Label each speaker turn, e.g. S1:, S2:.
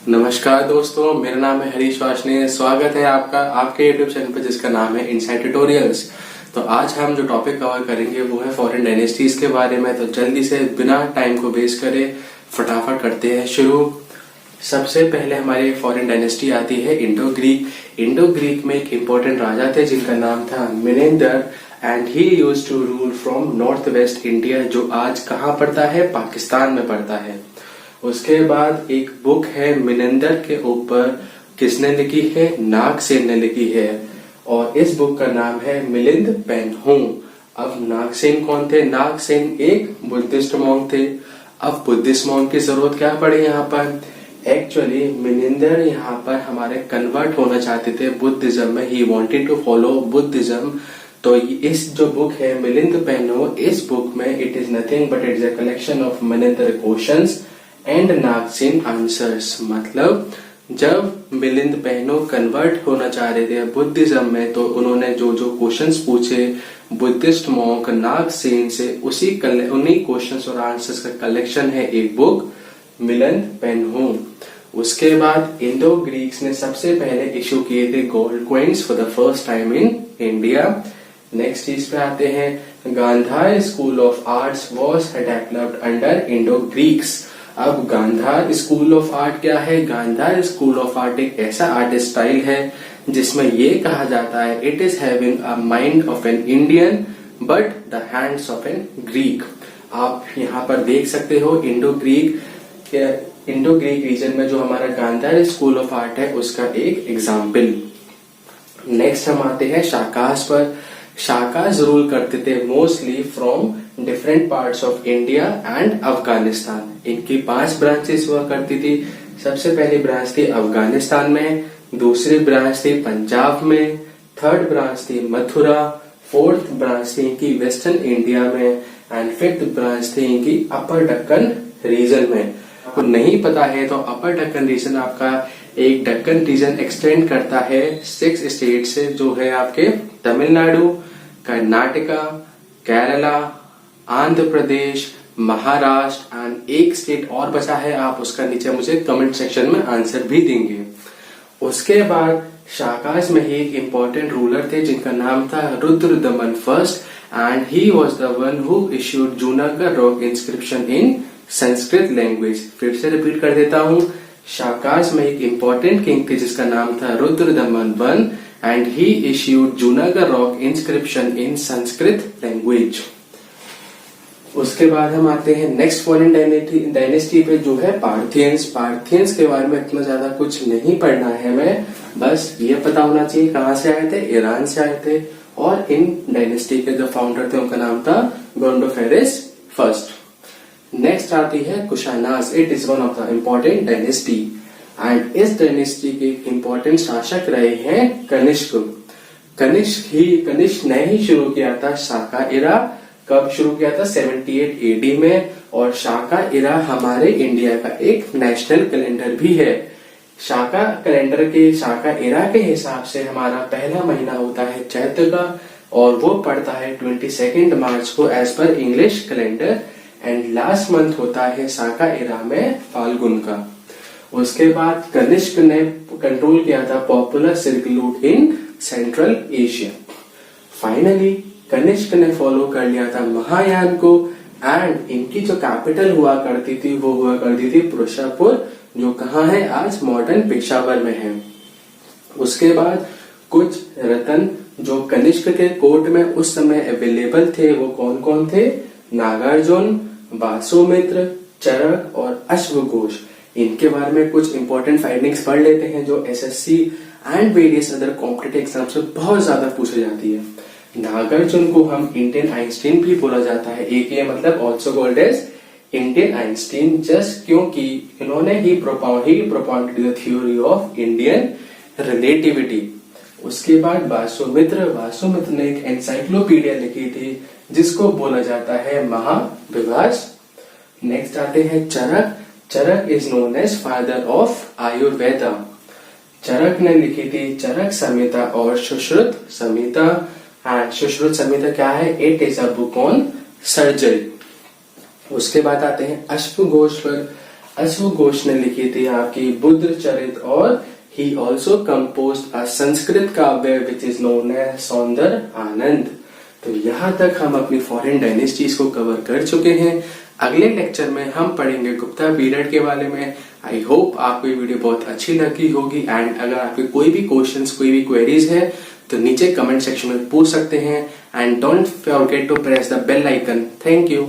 S1: नमस्कार दोस्तों, मेरा नाम है हरीश वाशने। स्वागत है आपका आपके यूट्यूब चैनल पर जिसका नाम है इनसाइट ट्यूटोरियल्स। तो आज हम जो टॉपिक कवर करेंगे वो है फॉरेन डायनेस्टीज के बारे में। तो जल्दी से बिना टाइम को वेस्ट करे फटाफट करते हैं शुरू। सबसे पहले हमारी फॉरेन डायनेस्टी आती है इंडो ग्रीक। इंडो ग्रीक में एक इम्पोर्टेंट राजा थे जिनका नाम था Menander and he used to rule from north west India, जो आज कहाँ पड़ता है, पाकिस्तान में पड़ता है। उसके बाद एक बुक है मिनेंदर के ऊपर, किसने लिखी है, नागसेन ने लिखी है, और इस बुक का नाम है मिलिंद पेन्हू। अब नागसेन कौन थे? नागसेन एक बुद्धिस्ट मॉन्क थे। अब बुद्धिस्ट मॉन्क की जरूरत क्या पड़ी यहाँ पर? एक्चुअली मिनेंदर यहाँ पर हमारे कन्वर्ट होना चाहते थे बुद्धिज्म में। He wanted to follow Buddhism. तो इस जो बुक है मिलिंद पेन्हू, इस बुक में it is nothing but it is a collection of Menander questions and Nagasena answers. मतलब जब मिलिंद पेन्हू कन्वर्ट होना चाह रहे थे बुद्धिज्म में, तो उन्होंने जो जो क्वेश्चंस पूछे बुद्धिस्ट मॉन्क नागसेन से, उन्हीं क्वेश्चंस और आंसर्स का कलेक्शन है एक बुक मिलिंद पेन्हू। उसके बाद इंडो ग्रीक्स ने सबसे पहले इशू किए थे gold coins for the first time in India. Next चीज पे आते हैं, Gandhara school of arts was developed under Indo Greeks. अब गांधार स्कूल ऑफ आर्ट क्या है? गांधार स्कूल ऑफ आर्ट एक ऐसा आर्ट स्टाइल है जिसमें ये कहा जाता है it is having a mind of an Indian but the hands of an Greek. आप यहाँ पर देख सकते हो इंडो ग्रीक रीजन में जो हमारा गांधार स्कूल ऑफ आर्ट है उसका एक एग्जाम्पल। नेक्स्ट हम आते हैं शाकास पर। शाकास रूल करते थे mostly from different parts of India and Afghanistan. इनकी 5 ब्रांचेस हुआ करती थी। सबसे पहली ब्रांच थी अफगानिस्तान में, दूसरी ब्रांच थी पंजाब में, थर्ड ब्रांच थी मथुरा, फोर्थ ब्रांच थी इनकी वेस्टर्न इंडिया में, एंड फिफ्थ ब्रांच थी इनकी अपर दक्कन रीजन में। आपको नहीं पता है तो अपर दक्कन रीजन आपका एक दक्कन रीजन एक्सटेंड करता है 6 स्टेट से, जो है आपके तमिलनाडु, कर्नाटका, केरला, आंध्र प्रदेश, महाराष्ट्र एंड एक स्टेट और बचा है, आप उसका नीचे मुझे कमेंट सेक्शन में आंसर भी देंगे। उसके बाद शाकास में ही एक इम्पोर्टेंट रूलर थे जिनका नाम था Rudradaman first and he was the one who issued Junagadh rock inscription in Sanskrit language. फिर से रिपीट कर देता हूँ, शाकास में एक इम्पोर्टेंट किंग थे जिसका नाम था Rudradaman one and he issued Junagadh rock inscription in Sanskrit language. उसके बाद हम आते हैं नेक्स्ट फॉरेन डायनेस्टी पे जो है पार्थियंस। पार्थियंस के बारे में इतना ज्यादा कुछ नहीं पढ़ना है हमें, बस ये पता होना चाहिए कहाँ से आए थे, ईरान से आए थे, और इन डायनेस्टी के जो फाउंडर थे उनका नाम था गोंडोफेरिस फर्स्ट। नेक्स्ट आती है Kushanas. It is one of the important dynasty and इस डायनेस्टी के इम्पोर्टेंट शासक रहे हैं कनिष्क। कनिष्क ने ही शुरू किया था शाका इरा। कब शुरू किया था? 78 एडी में। और शाका इरा हमारे इंडिया का एक नेशनल कैलेंडर भी है। शाका इरा के हिसाब से हमारा पहला महीना होता है चैत्र का, और वो पड़ता है 22 मार्च को as per English calendar, and last month होता है शाका इरा में फाल्गुन का। उसके बाद कनिष्क ने कंट्रोल किया था popular silk route in Central Asia. Finally Kanishka ने फॉलो कर लिया था महायान को, एंड इनकी जो कैपिटल हुआ करती थी वो हुआ करती थी पुरुषापुर, जो कहाँ है आज मॉडर्न पेशावर में है। उसके बाद कुछ रत्न जो कनिष्क के कोर्ट में उस समय अवेलेबल थे वो कौन कौन थे? नागार्जुन, वासुमित्र, चरक और अश्वघोष। इनके बारे में कुछ इंपॉर्टेंट फाइंडिंग्स पढ़ लेते हैं जो SSC and various other competitive exam से बहुत ज्यादा पूछी जाती है। नागार्जुन को हम इंडियन आइंस्टीन भी बोला जाता है, AKA मतलब also called as Indian Einstein, just क्योंकि इन्होंने ही propounded the theory of Indian relativity. उसके बाद वासुमित्र ने एक एनसाइक्लोपीडिया लिखी थी जिसको बोला जाता है महाविभास। नेक्स्ट आते हैं Charaka is known as father of Ayurveda. Charaka ने लिखी थी चरक संहिता और सुश्रुत संहिता। सुश्रुत संहिता क्या है? It is a book on surgery. उसके बाद आते हैं अश्वघोष पर। अश्वघोष ने लिखी थी आपकी बुद्ध चरित, और ही ऑल्सो कंपोज्ड अ संस्कृत काव्य विच इज नोन एज सौंदर्य आनंद। तो यहाँ तक हम अपनी फॉरेन डायनेस्टीज को कवर कर चुके हैं। अगले लेक्चर में हम पढ़ेंगे गुप्ता पीरियड के बारे में। आई होप आपको ये वीडियो बहुत अच्छी लगी होगी, एंड अगर आपके कोई भी क्वेश्चंस, कोई भी क्वेरीज है तो नीचे कमेंट सेक्शन में पूछ सकते हैं, and don't forget to press the bell icon. Thank you.